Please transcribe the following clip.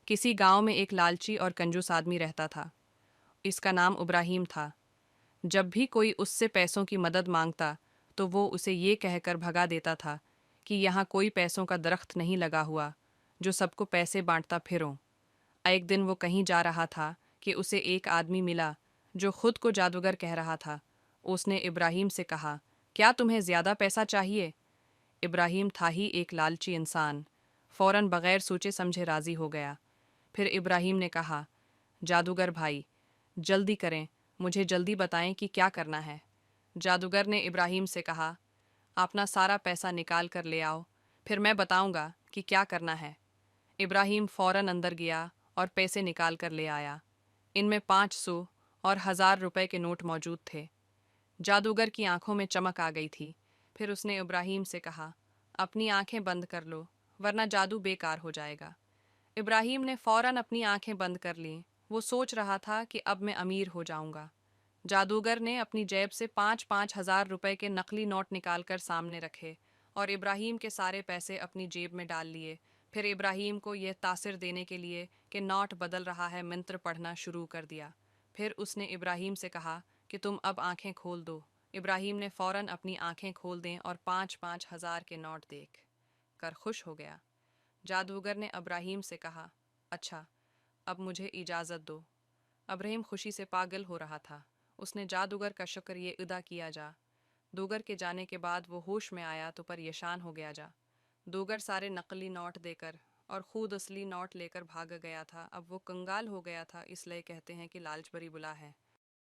کسی گاؤں میں ایک لالچی اور کنجوس آدمی رہتا تھا۔ اس کا نام ابراہیم تھا۔ جب بھی کوئی اس سے پیسوں کی مدد مانگتا تو وہ اسے یہ کہہ کر بھگا دیتا تھا کہ یہاں کوئی پیسوں کا درخت نہیں لگا ہوا جو سب کو پیسے بانٹتا پھروں۔ ایک دن وہ کہیں جا رہا تھا کہ اسے ایک آدمی ملا جو خود کو جادوگر کہہ رہا تھا۔ اس نے ابراہیم سے کہا، کیا تمہیں زیادہ پیسہ چاہیے؟ ابراہیم تھا ہی ایک لالچی انسان، فوراً بغیر سوچے سمجھے راضی ہو گیا۔ پھر ابراہیم نے کہا، جادوگر بھائی، جلدی کریں، مجھے جلدی بتائیں کہ کیا کرنا ہے۔ جادوگر نے ابراہیم سے کہا، اپنا سارا پیسہ نکال کر لے آؤ، پھر میں بتاؤں گا کہ کیا کرنا ہے۔ ابراہیم فوراً اندر گیا اور پیسے نکال کر لے آیا۔ ان میں 500 اور 1000 روپے کے نوٹ موجود تھے۔ جادوگر کی آنکھوں میں چمک آ گئی تھی۔ پھر اس نے ابراہیم سے کہا، اپنی آنکھیں بند کر لو ورنہ جادو بیکار ہو جائے گا۔ ابراہیم نے فوراً اپنی آنکھیں بند کر لیں۔ وہ سوچ رہا تھا کہ اب میں امیر ہو جاؤں گا۔ جادوگر نے اپنی جیب سے 5,000 روپے کے نقلی نوٹ نکال کر سامنے رکھے اور ابراہیم کے سارے پیسے اپنی جیب میں ڈال لیے۔ پھر ابراہیم کو یہ تاثر دینے کے لیے کہ نوٹ بدل رہا ہے منتر پڑھنا شروع کر دیا۔ پھر اس نے ابراہیم سے کہا کہ تم اب آنکھیں کھول دو۔ ابراہیم نے فوراً اپنی آنکھیں کھول دیں اور 5,000 کے نوٹ دیکھ کر خوش ہو گیا۔ جادوگر نے ابراہیم سے کہا، اچھا، اب مجھے اجازت دو۔ ابراہیم خوشی سے پاگل ہو رہا تھا۔ اس نے جادوگر کا شکریہ ادا کیا جا۔ دوگر کے جانے کے بعد وہ ہوش میں آیا تو پریشان ہو گیا جا۔ دوگر سارے نقلی نوٹ دے کر اور خود اصلی نوٹ لے کر بھاگ گیا تھا۔ اب وہ کنگال ہو گیا تھا، اس لیے کہتے ہیں کہ لالچ بری بلا ہے۔